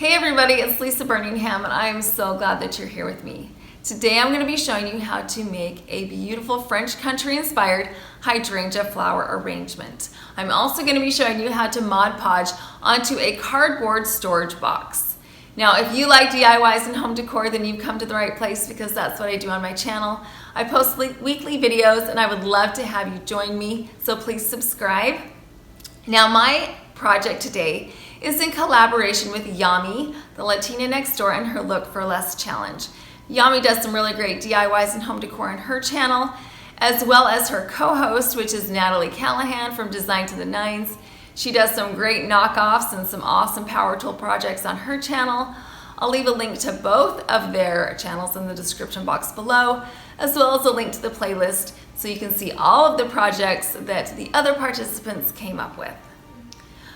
Hey everybody, it's Lisa Burningham and I am so glad that you're here with me. Today I'm going to be showing you how to make a beautiful French country inspired hydrangea flower arrangement. I'm also going to be showing you how to Mod Podge onto a cardboard storage box. Now if you like DIYs and home decor, then you've come to the right place because that's what I do on my channel. I post weekly videos and I would love to have you join me, so please subscribe. Now my project today is in collaboration with Yami, the Latina next door, and her Look for Less challenge. Yami does some really great DIYs and home decor on her channel, as well as her co-host, which is Natalie Callahan from Design to the Nines. She does some great knockoffs and some awesome power tool projects on her channel. I'll leave a link to both of their channels in the description box below, as well as a link to the playlist so you can see all of the projects that the other participants came up with.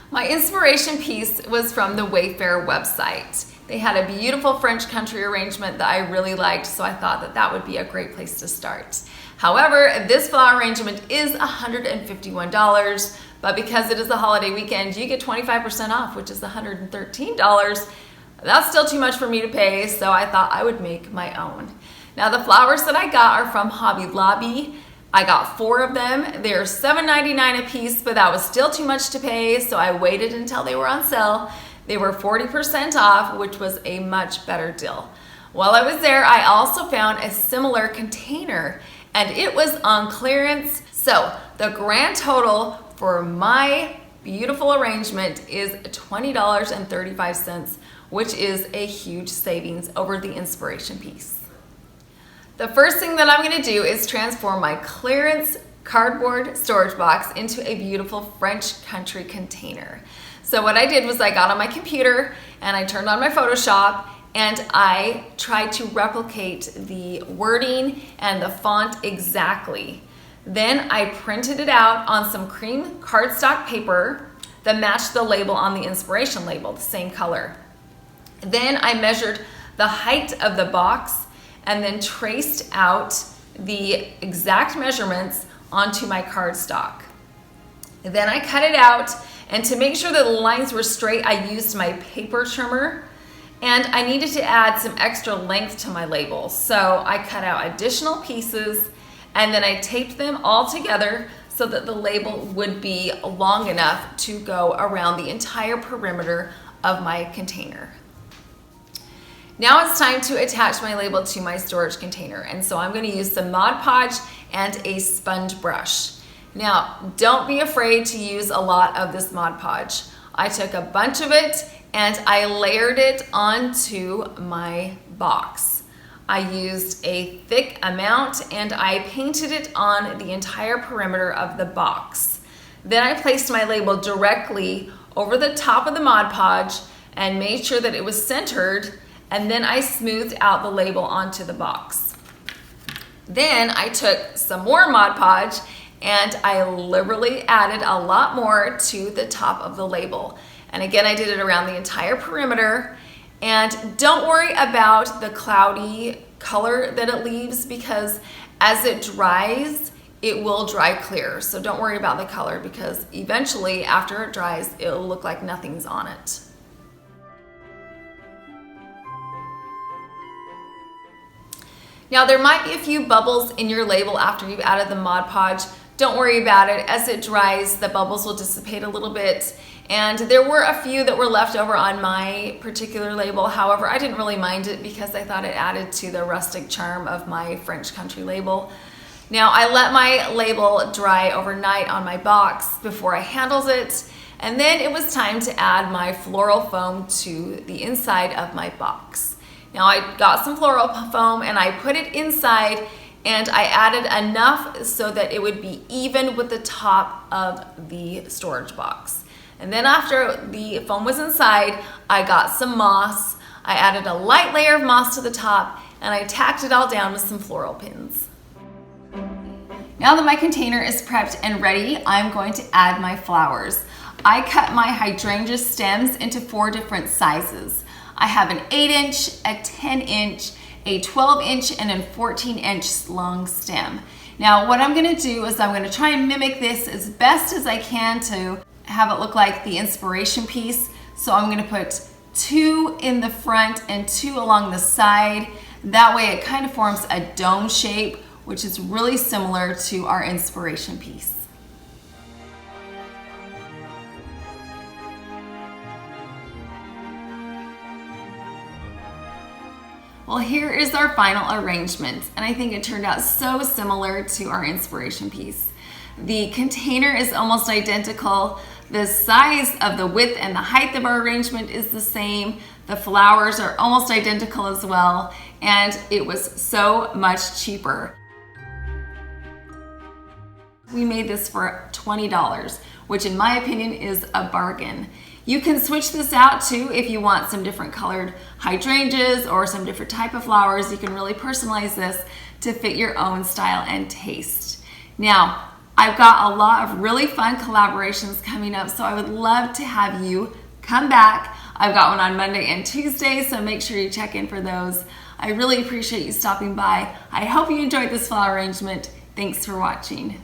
My inspiration piece was from the Wayfair website. They had a beautiful French country arrangement that I really liked, so I thought that that would be a great place to start. However, this flower arrangement is $151, but because it is a holiday weekend, you get 25% off, which is $113. That's still too much for me to pay, so I thought I would make my own. Now the flowers that I got are from Hobby Lobby. I got 4 of them. They're $7.99 a piece, but that was still too much to pay, so I waited until they were on sale. They were 40% off, which was a much better deal. While I was there, I also found a similar container, and it was on clearance. So the grand total for my beautiful arrangement is $20.35, which is a huge savings over the inspiration piece. The first thing that I'm going to do is transform my clearance cardboard storage box into a beautiful French country container. So what I did was I got on my computer and I turned on my Photoshop and I tried to replicate the wording and the font exactly. Then I printed it out on some cream cardstock paper that matched the label on the inspiration label, the same color. Then I measured the height of the box and then traced out the exact measurements onto my cardstock. Then I cut it out, and to make sure that the lines were straight, I used my paper trimmer, and I needed to add some extra length to my label. So I cut out additional pieces, and then I taped them all together so that the label would be long enough to go around the entire perimeter of my container. Now it's time to attach my label to my storage container, and so I'm going to use some Mod Podge and a sponge brush. Now don't be afraid to use a lot of this Mod Podge. I took a bunch of it and I layered it onto my box. I used a thick amount and I painted it on the entire perimeter of the box. Then I placed my label directly over the top of the Mod Podge and made sure that it was centered, and then I smoothed out the label onto the box. Then I took some more Mod Podge and I liberally added a lot more to the top of the label. And again, I did it around the entire perimeter. And don't worry about the cloudy color that it leaves, because as it dries, it will dry clear. So don't worry about the color, because eventually after it dries, it'll look like nothing's on it. Now there might be a few bubbles in your label after you've added the Mod Podge. Don't worry about it. As it dries, the bubbles will dissipate a little bit. And there were a few that were left over on my particular label. However, I didn't really mind it because I thought it added to the rustic charm of my French country label. Now I let my label dry overnight on my box before I handled it. And then it was time to add my floral foam to the inside of my box. Now I got some floral foam and I put it inside, and I added enough so that it would be even with the top of the storage box. And then after the foam was inside, I got some moss. I added a light layer of moss to the top and I tacked it all down with some floral pins. Now that my container is prepped and ready, I'm going to add my flowers. I cut my hydrangea stems into 4 different sizes. I have an 8-inch, a 10-inch, a 12-inch, and a 14-inch long stem. Now what I'm going to do is I'm going to try and mimic this as best as I can to have it look like the inspiration piece. So I'm going to put 2 in the front and 2 along the side. That way it kind of forms a dome shape, which is really similar to our inspiration piece. Well, here is our final arrangement, and I think it turned out so similar to our inspiration piece. The container is almost identical. The size of the width and the height of our arrangement is the same. The flowers are almost identical as well, and it was so much cheaper. We made this for $20, which in my opinion is a bargain. You can switch this out too if you want some different colored hydrangeas or some different type of flowers. You can really personalize this to fit your own style and taste. Now, I've got a lot of really fun collaborations coming up, so I would love to have you come back. I've got one on Monday and Tuesday, so make sure you check in for those. I really appreciate you stopping by. I hope you enjoyed this flower arrangement. Thanks for watching.